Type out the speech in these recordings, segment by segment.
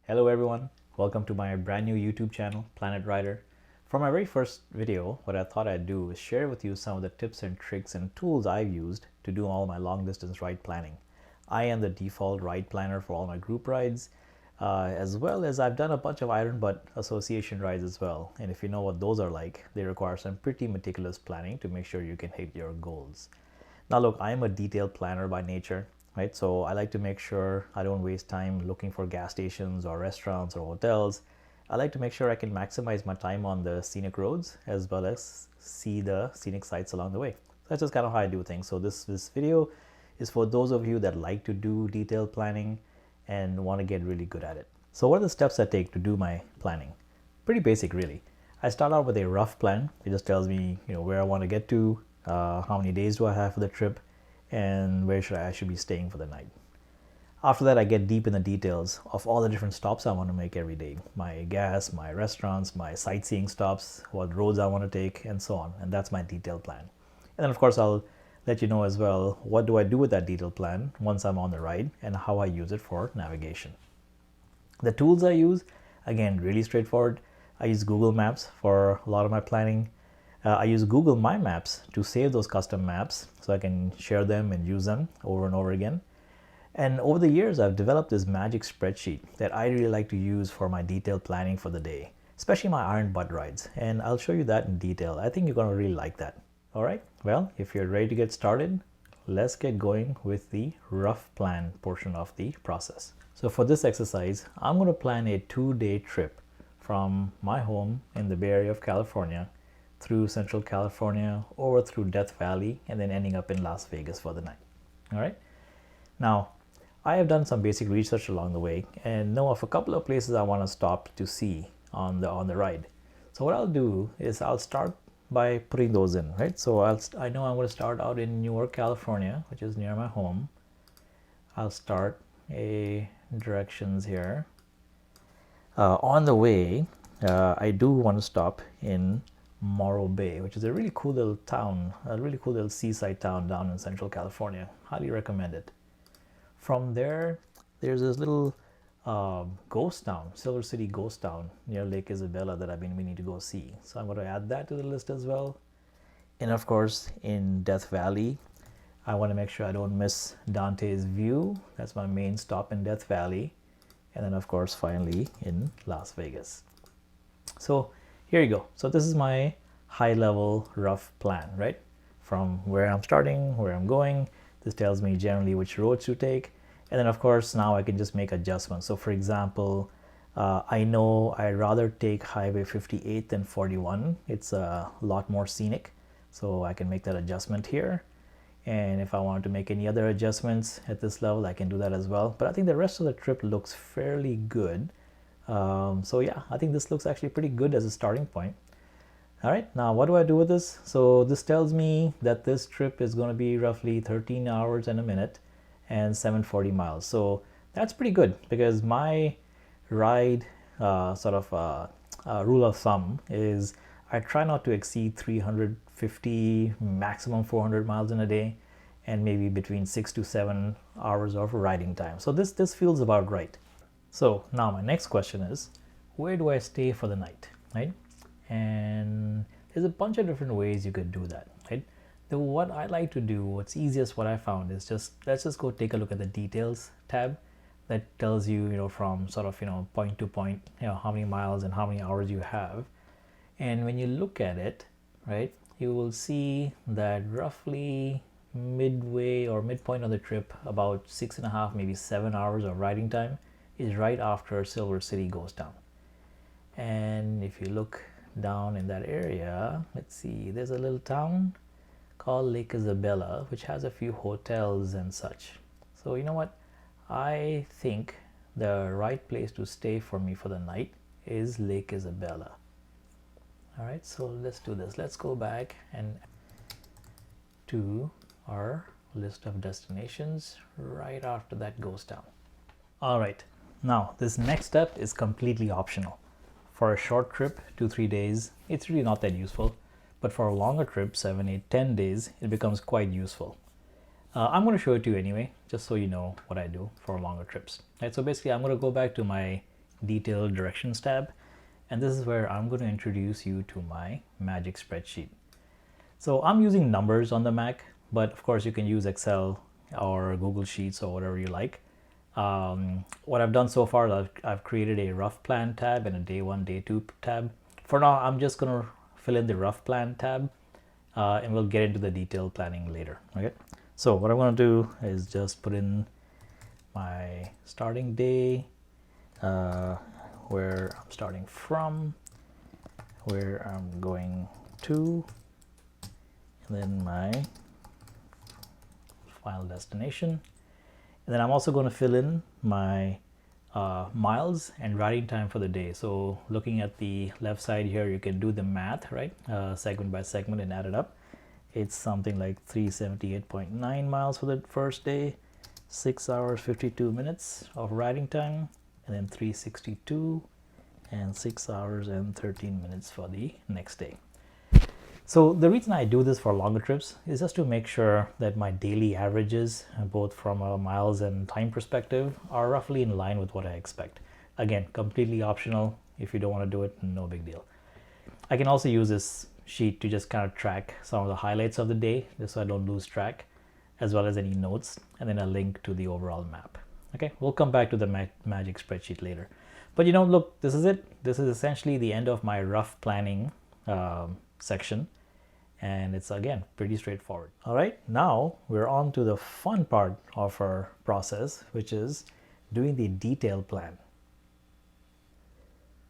Hello everyone, welcome to my brand new YouTube channel, Planet Rider. For my very first video, what I thought I'd do is share with you some of the tips and tricks and tools I've used to do all my long distance ride planning. I am the default ride planner for all my group rides, as well as I've done a bunch of Iron Butt Association rides as well. And if you know what those are like, they require some pretty meticulous planning to make sure you can hit your goals. Now look, I'm a detailed planner by nature, right? So I like to make sure I don't waste time looking for gas stations or restaurants or hotels. I like to make sure I can maximize my time on the scenic roads as well as see the scenic sights along the way. That's just kind of how I do things. So this video is for those of you that like to do detailed planning and want to get really good at it. So what are the steps I take to do my planning? Pretty basic, really. I start out with a rough plan. It just tells me, where I want to get to, how many days do I have for the trip, and where I should be staying for the night. After that, I get deep in the details of all the different stops I want to make every day. My gas, my restaurants, my sightseeing stops, what roads I want to take, and so on. And that's my detailed plan. And then of course, I'll let you know as well, what do I do with that detailed plan once I'm on the ride and how I use it for navigation. The tools I use, again, really straightforward. I use Google Maps for a lot of my planning. I use Google My Maps to save those custom maps so I can share them and use them over and over again. And over the years, I've developed this Magic Spreadsheet that I really like to use for my detailed planning for the day, especially my Iron Butt rides. And I'll show you that in detail. I think you're going to really like that. All right, well, if you're ready to get started, let's get going with the rough plan portion of the process. So for this exercise, I'm going to plan a 2-day trip from my home in the Bay Area of California through Central California, over through Death Valley, and then ending up in Las Vegas for the night. All right. Now, I have done some basic research along the way and know of a couple of places I want to stop to see on the ride. So what I'll do is I'll start by putting those in, right? So I know I'm going to start out in Newark, California, which is near my home. I'll start a directions here. On the way, I do want to stop in Morro Bay, which is a really cool little town, a really cool little seaside town down in Central California. Highly recommend it. From there, there's this little ghost town, Silver City ghost town near Lake Isabella that I've been meaning to go see. So I'm going to add that to the list as well. And of course, in Death Valley, I want to make sure I don't miss Dante's View. That's my main stop in Death Valley. And then of course, finally in Las Vegas. So here you go. So this is my high level rough plan, right? From where I'm starting, where I'm going. This tells me generally which roads to take. And then of course, now I can just make adjustments. So for example, I know I'd rather take Highway 58 than 41. It's a lot more scenic. So I can make that adjustment here. And if I wanted to make any other adjustments at this level, I can do that as well. But I think the rest of the trip looks fairly good. So yeah, I think this looks actually pretty good as a starting point. All right, now what do I do with this? So this tells me that this trip is going to be roughly 13 hours and a minute and 740 miles. So that's pretty good because my ride rule of thumb is I try not to exceed 350, maximum 400 miles in a day, and maybe between 6 to 7 hours of riding time. So this feels about right. So now my next question is, where do I stay for the night, right? And there's a bunch of different ways you could do that, right? What I like to do, what's easiest, what I found is let's just go take a look at the details tab that tells you, from sort of, point to point, how many miles and how many hours you have. And when you look at it, right, you will see that roughly midway or midpoint of the trip, about 6.5, maybe 7 hours of riding time is right after Silver City goes down. And if you look down in that area, let's see, there's a little town called Lake Isabella, which has a few hotels and such. So you know what? I think the right place to stay for me for the night is Lake Isabella. All right, so let's do this. Let's go back and to our list of destinations right after that goes down. All right. Now, this next step is completely optional. For a short trip, 2-3 days, it's really not that useful. But for a longer trip, 7, 8, 10 days, it becomes quite useful. I'm going to show it to you anyway, just so you know what I do for longer trips. Right, so basically, I'm going to go back to my Detailed Directions tab, and this is where I'm going to introduce you to my Magic Spreadsheet. So I'm using numbers on the Mac, but of course you can use Excel or Google Sheets or whatever you like. What I've done so far is I've created a rough plan tab and a day 1, day 2 tab. For now, I'm just going to fill in the rough plan tab, and we'll get into the detailed planning later. Okay. So what I'm going to do is just put in my starting day, where I'm starting from, where I'm going to, and then my final destination. And then I'm also going to fill in my miles and riding time for the day. So looking at the left side here, you can do the math, right? Segment by segment and add it up. It's something like 378.9 miles for the first day, 6 hours 52 minutes of riding time, and then 362 and 6 hours and 13 minutes for the next day. So the reason I do this for longer trips is just to make sure that my daily averages, both from a miles and time perspective, are roughly in line with what I expect. Again, completely optional. If you don't want to do it, no big deal. I can also use this sheet to just kind of track some of the highlights of the day, just so I don't lose track, as well as any notes, and then a link to the overall map. Okay, we'll come back to the Magic Spreadsheet later. But look, this is it. This is essentially the end of my rough planning section. And it's, again, pretty straightforward. All right, now we're on to the fun part of our process, which is doing the detailed plan.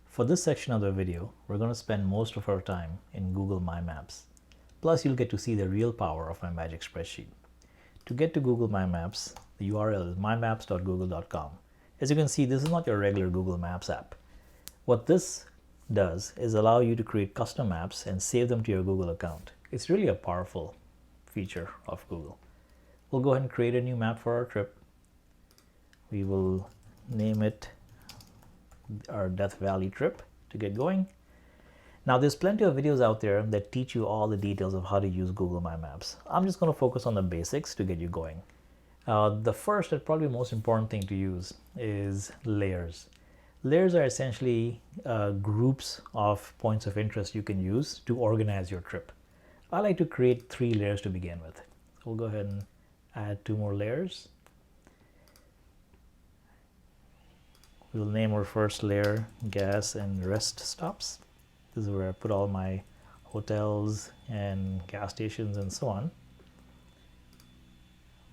For this section of the video, we're going to spend most of our time in Google My Maps. Plus, you'll get to see the real power of my Magic Spreadsheet. To get to Google My Maps, the URL is mymaps.google.com. As you can see, this is not your regular Google Maps app. What this does is allow you to create custom maps and save them to your Google account. It's really a powerful feature of Google. We'll go ahead and create a new map for our trip. We will name it our Death Valley trip to get going. Now, there's plenty of videos out there that teach you all the details of how to use Google My Maps. I'm just going to focus on the basics to get you going. The first and probably most important thing to use is layers. Layers are essentially groups of points of interest you can use to organize your trip. I like to create 3 layers to begin with. So we'll go ahead and add 2 more layers. We'll name our first layer gas and rest stops. This is where I put all my hotels and gas stations and so on.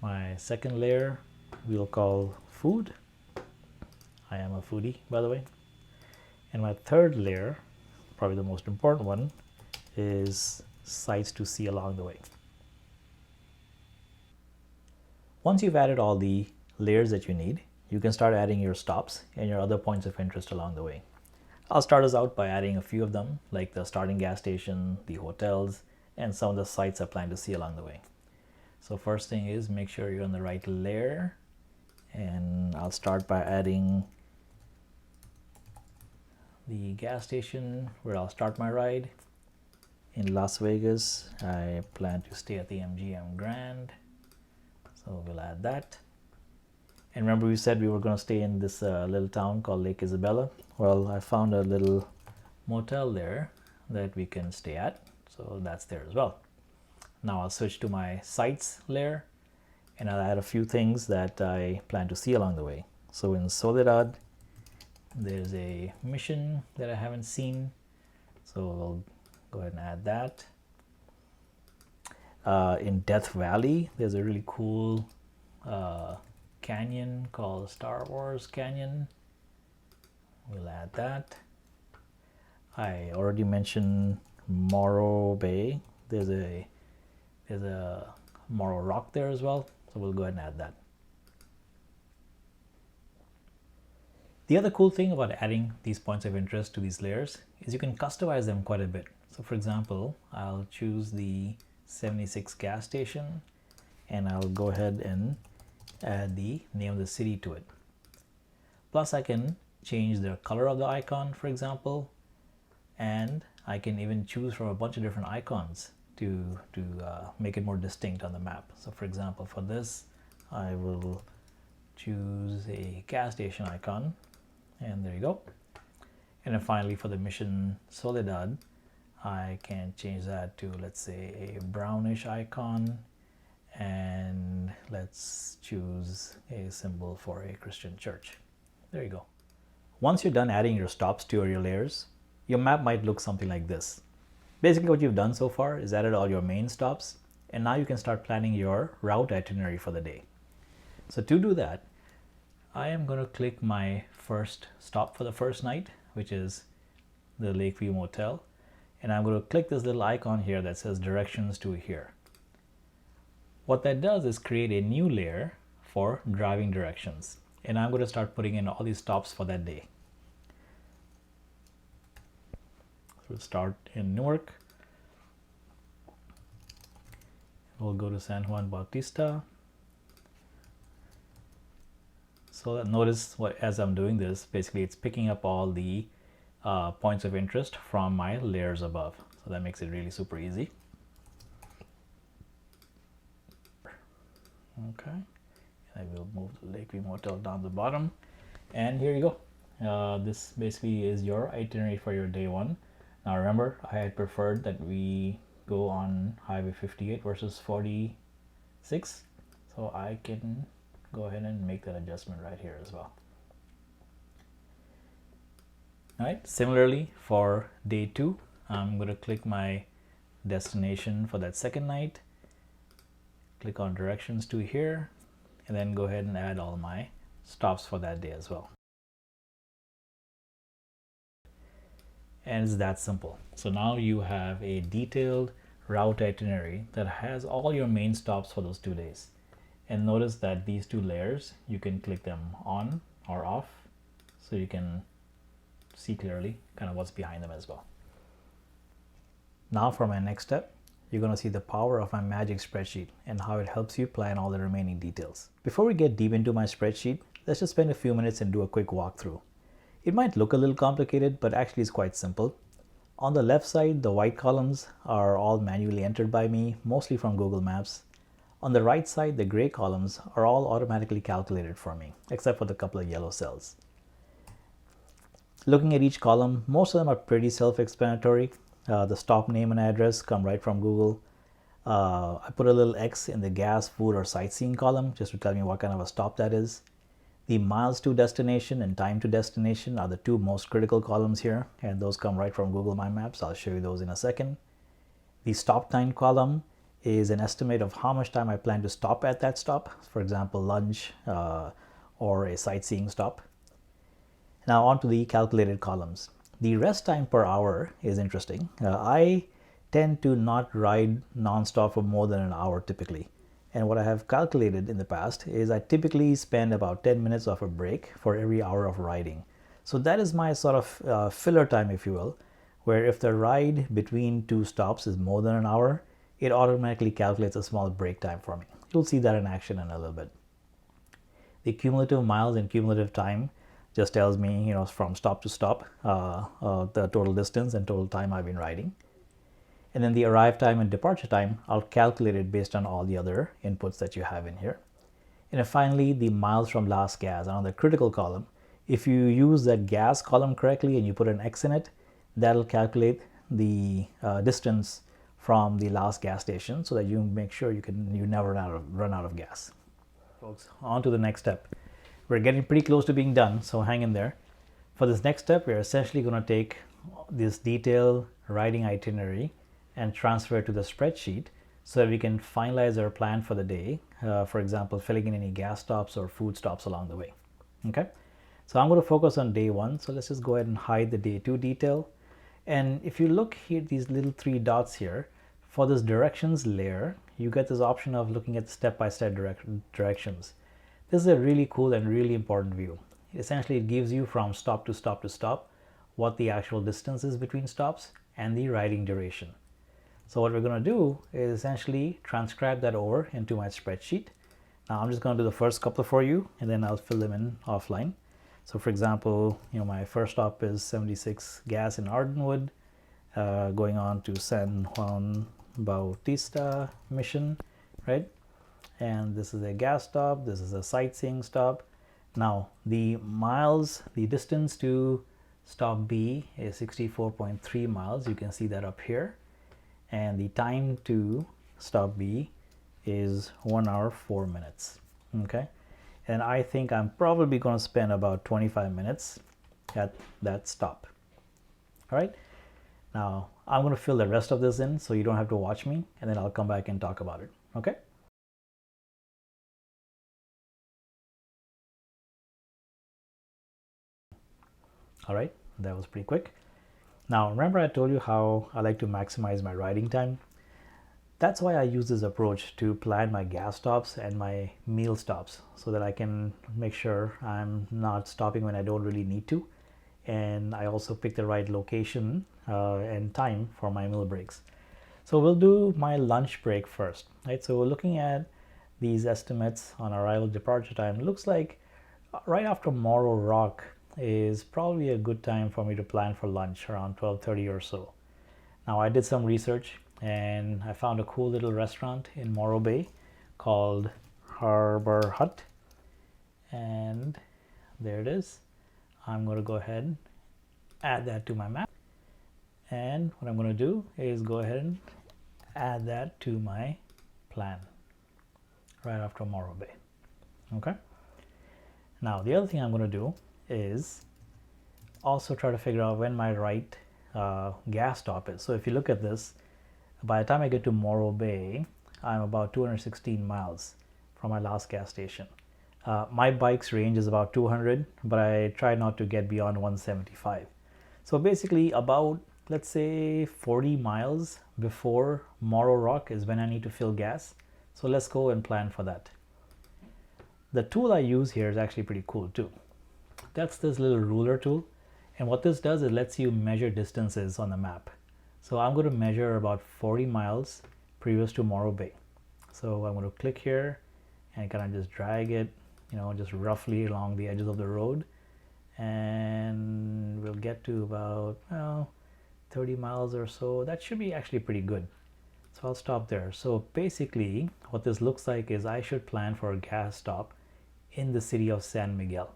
My second layer we'll call food. I am a foodie, by the way. And my third layer, probably the most important one, is sights to see along the way. Once you've added all the layers that you need, you can start adding your stops and your other points of interest along the way. I'll start us out by adding a few of them, like the starting gas station, the hotels, and some of the sites I plan to see along the way. So first thing is make sure you're on the right layer, and I'll start by adding the gas station where I'll start my ride. In Las Vegas, I plan to stay at the MGM Grand, so we'll add that. And remember, we said we were going to stay in this little town called Lake Isabella. Well, I found a little motel there that we can stay at, so that's there as well. Now I'll switch to my sights layer, and I'll add a few things that I plan to see along the way. So in Soledad, there's a mission that I haven't seen, so we'll go ahead and add that. In Death Valley, there's a really cool canyon called Star Wars Canyon. We'll add that. I already mentioned Morro Bay. There's a Morro Rock there as well, so we'll go ahead and add that. The other cool thing about adding these points of interest to these layers is you can customize them quite a bit. So for example, I'll choose the 76 gas station, and I'll go ahead and add the name of the city to it. Plus I can change the color of the icon, for example, and I can even choose from a bunch of different icons to make it more distinct on the map. So for example, for this, I will choose a gas station icon, And there you go. And then finally for the mission Soledad, I can change that to, let's say, a brownish icon, and let's choose a symbol for a Christian church. There you go. Once you're done adding your stops to your layers, your map might look something like this. Basically what you've done so far is added all your main stops, and now you can start planning your route itinerary for the day. So to do that, I am going to click my first stop for the first night, which is the Lakeview Motel, and I'm going to click this little icon here that says directions to here. What that does is create a new layer for driving directions, and I'm going to start putting in all these stops for that day. So we'll start in Newark. We'll go to San Juan Bautista. So notice what, as I'm doing this, basically it's picking up all the points of interest from my layers above. So that makes it really super easy. Okay, I will move the Lakeview Motel down the bottom, and here you go. This basically is your itinerary for your day one. Now remember, I had preferred that we go on Highway 58 versus 46, so I can go ahead and make that adjustment right here as well. All right, similarly for day two, I'm going to click my destination for that second night, click on directions to here, and then go ahead and add all my stops for that day as well. And it's that simple. So now you have a detailed route itinerary that has all your main stops for those 2 days. And notice that these two layers, you can click them on or off, so you can see clearly kind of what's behind them as well. Now for my next step, you're going to see the power of my Magic Spreadsheet and how it helps you plan all the remaining details. Before we get deep into my spreadsheet, let's just spend a few minutes and do a quick walkthrough. It might look a little complicated, but actually it's quite simple. On the left side, the white columns are all manually entered by me, mostly from Google Maps. On the right side, the gray columns are all automatically calculated for me, except for the couple of yellow cells. Looking at each column, most of them are pretty self-explanatory. The stop name and address come right from Google. I put a little X in the gas, food, or sightseeing column just to tell me what kind of a stop that is. The miles to destination and time to destination are the two most critical columns here, and those come right from Google My Maps. I'll show you those in a second. The stop time column is an estimate of how much time I plan to stop at that stop, for example, lunch or a sightseeing stop. Now on to the calculated columns. The rest time per hour is interesting. I tend to not ride non-stop for more than an hour typically. And what I have calculated in the past is I typically spend about 10 minutes of a break for every hour of riding. So that is my sort of filler time, if you will, where if the ride between two stops is more than an hour, it automatically calculates a small break time for me. You'll see that in action in a little bit. The cumulative miles and cumulative time just tells me, from stop to stop, the total distance and total time I've been riding. And then the arrive time and departure time, I'll calculate it based on all the other inputs that you have in here. And then finally, the miles from last gas. And on the critical column, if you use that gas column correctly and you put an X in it, that'll calculate the distance from the last gas station so that you make sure you never run out of gas. Folks, on to the next step. We're getting pretty close to being done, so hang in there. For this next step, we're essentially going to take this detailed riding itinerary and transfer it to the spreadsheet so that we can finalize our plan for the day. For example, filling in any gas stops or food stops along the way. Okay, so I'm going to focus on day one. So let's just go ahead and hide the day two detail. And if you look here, these little three dots here, for this directions layer, you get this option of looking at step-by-step directions. This is a really cool and really important view. Essentially, it gives you from stop to stop to stop what the actual distance is between stops and the riding duration. So what we're going to do is essentially transcribe that over into my spreadsheet. Now I'm just going to do the first couple for you, and then I'll fill them in offline. So for example, my first stop is 76 gas in Ardenwood, going on to San Juan Bautista Mission, right? And this is a gas stop, this is a sightseeing stop. Now the miles, the distance to stop B is 64.3 miles. You can see that up here. And the time to stop B is 1 hour 4 minutes. Okay, and I think I'm probably going to spend about 25 minutes at that stop. All right, now I'm going to fill the rest of this in so you don't have to watch me, and then I'll come back and talk about it. Okay. All right, that was pretty quick. Now remember I told you how I like to maximize my riding time. That's why I use this approach to plan my gas stops and my meal stops so that I can make sure I'm not stopping when I don't really need to. And I also pick the right location and time for my meal breaks. So we'll do my lunch break first, right? So we're looking at these estimates on arrival departure time. It looks like right after Morro Rock is probably a good time for me to plan for lunch, around 12:30 or so. Now I did some research and I found a cool little restaurant in Morro Bay called Harbor Hut, and there it is. I'm going to go ahead and add that to my map, and what I'm going to do is go ahead and add that to my plan right after Morro Bay. Okay, now the other thing I'm going to do is also try to figure out when my right gas stop is. So if you look at this, by the time I get to Morro Bay, I'm about 216 miles from my last gas station. My bike's range is about 200, but I try not to get beyond 175. So basically about, let's say, 40 miles before Morro Rock is when I need to fill gas. So let's go and plan for that. The tool I use here is actually pretty cool too. That's this little ruler tool. And what this does, it lets you measure distances on the map. So I'm going to measure about 40 miles previous to Morro Bay. So I'm going to click here and kind of just drag it, just roughly along the edges of the road. And we'll get to about 30 miles or so. That should be actually pretty good. So I'll stop there. So basically what this looks like is I should plan for a gas stop in the city of San Miguel.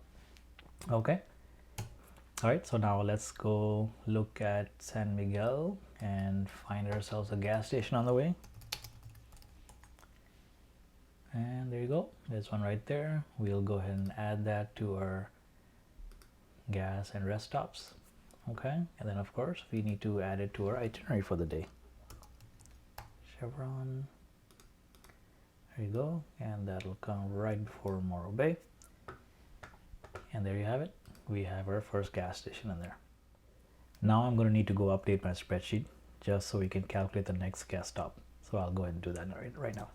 Okay. All right, so now let's go look at San Miguel and find ourselves a gas station on the way. And there you go, there's one right there. We'll go ahead and add that to our gas and rest stops. Okay, and then of course we need to add it to our itinerary for the day. Chevron, there you go, and that'll come right before Morro Bay. And there you have it. We have our first gas station in there. Now I'm going to need to go update my spreadsheet just so we can calculate the next gas stop. So I'll go ahead and do that right now.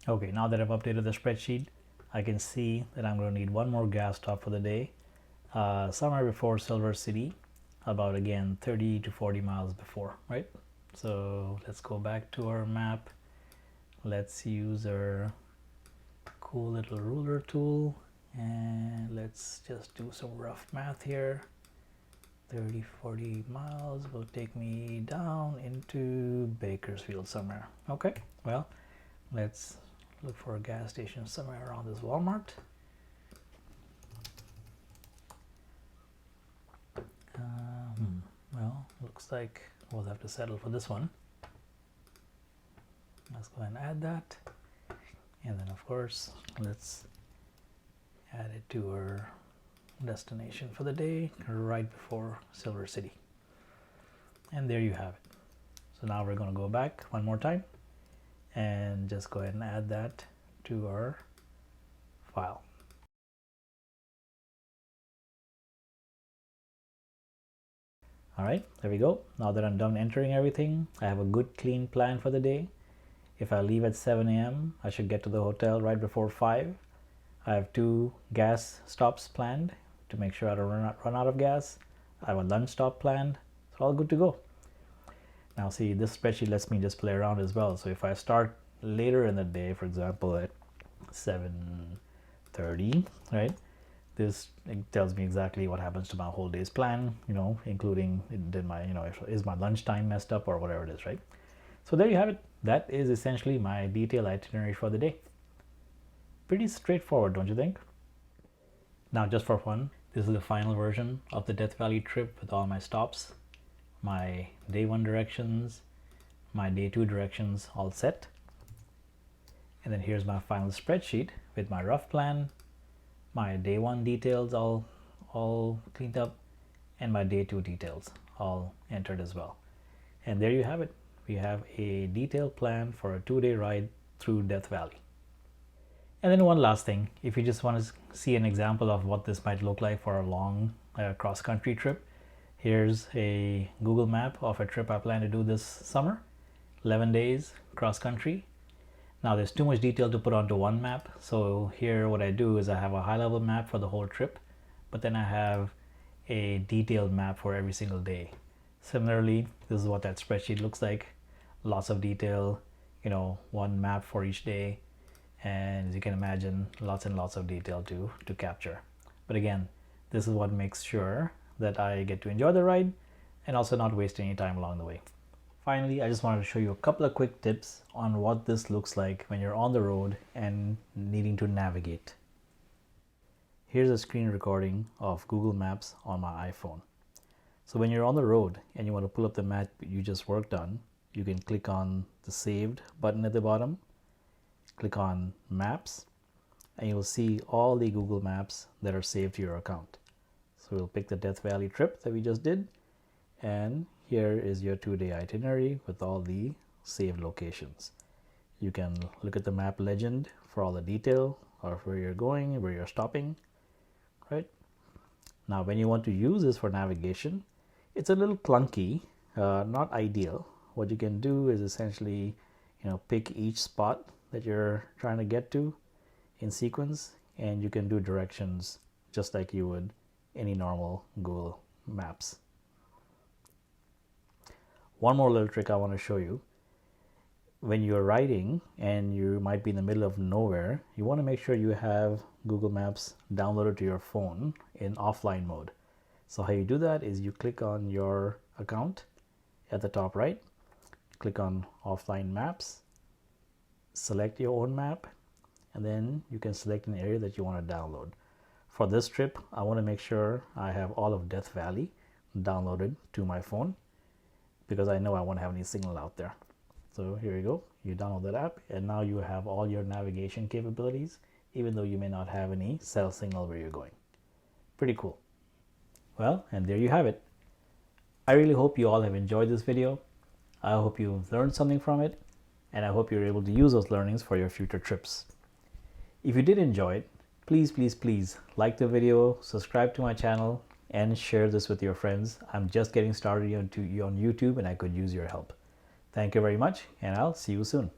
Okay, now that I've updated the spreadsheet, I can see that I'm going to need one more gas stop for the day, somewhere before Silver City, about again 30 to 40 miles before, right? So let's go back to our map. Let's use our cool little ruler tool and let's just do some rough math here. 30-40 miles will take me down into Bakersfield somewhere. Okay, well, let's look for a gas station somewhere around this Walmart. Well, looks like we'll have to settle for this one. Let's go ahead and add that. And then of course, let's add it to our destination for the day right before Silver City. And there you have it. So now we're going to go back one more time and just go ahead and add that to our file. All right, there we go. Now that I'm done entering everything, I have a good clean plan for the day. If I leave at 7 a.m., I should get to the hotel right before 5. I have 2 gas stops planned to make sure I don't run out of gas. I have a lunch stop planned. It's all good to go. Now see, this spreadsheet lets me just play around as well. So if I start later in the day, for example, at 7:30, right? This tells me exactly what happens to my whole day's plan, including did my, is my lunchtime messed up or whatever it is, right? So there you have it. That is essentially my detailed itinerary for the day. Pretty straightforward, don't you think? Now, just for fun, this is the final version of the Death Valley trip with all my stops, my day 1 directions, my day 2 directions all set. And then here's my final spreadsheet with my rough plan, my day 1 details all cleaned up, and my day 2 details all entered as well. And there you have it. We have a detailed plan for a 2-day ride through Death Valley. And then one last thing, if you just want to see an example of what this might look like for a long cross-country trip, here's a Google map of a trip I plan to do this summer, 11 days cross-country. Now there's too much detail to put onto one map, so here what I do is I have a high-level map for the whole trip, but then I have a detailed map for every single day. Similarly, this is what that spreadsheet looks like. Lots of detail, one map for each day. And as you can imagine, lots and lots of detail to capture. But again, this is what makes sure that I get to enjoy the ride and also not waste any time along the way. Finally, I just wanted to show you a couple of quick tips on what this looks like when you're on the road and needing to navigate. Here's a screen recording of Google Maps on my iPhone. So when you're on the road and you want to pull up the map you just worked on, you can click on the Saved button at the bottom, click on Maps, and you'll see all the Google Maps that are saved to your account. So we'll pick the Death Valley trip that we just did, and here is your 2-day itinerary with all the saved locations. You can look at the map legend for all the detail of where you're going, where you're stopping, right? Now, when you want to use this for navigation, it's a little clunky, not ideal. What you can do is essentially, pick each spot that you're trying to get to in sequence, and you can do directions just like you would any normal Google Maps. One more little trick I want to show you. When you're riding and you might be in the middle of nowhere, you want to make sure you have Google Maps downloaded to your phone in offline mode. So how you do that is you click on your account at the top right, click on Offline Maps, select your own map, and then you can select an area that you want to download. For this trip, I want to make sure I have all of Death Valley downloaded to my phone because I know I won't have any signal out there. So here you go, you download that app, and now you have all your navigation capabilities, even though you may not have any cell signal where you're going. Pretty cool. Well, and there you have it. I really hope you all have enjoyed this video. I hope you've learned something from it, and I hope you're able to use those learnings for your future trips. If you did enjoy it, please like the video, subscribe to my channel, and share this with your friends. I'm just getting started on YouTube and I could use your help. Thank you very much, and I'll see you soon.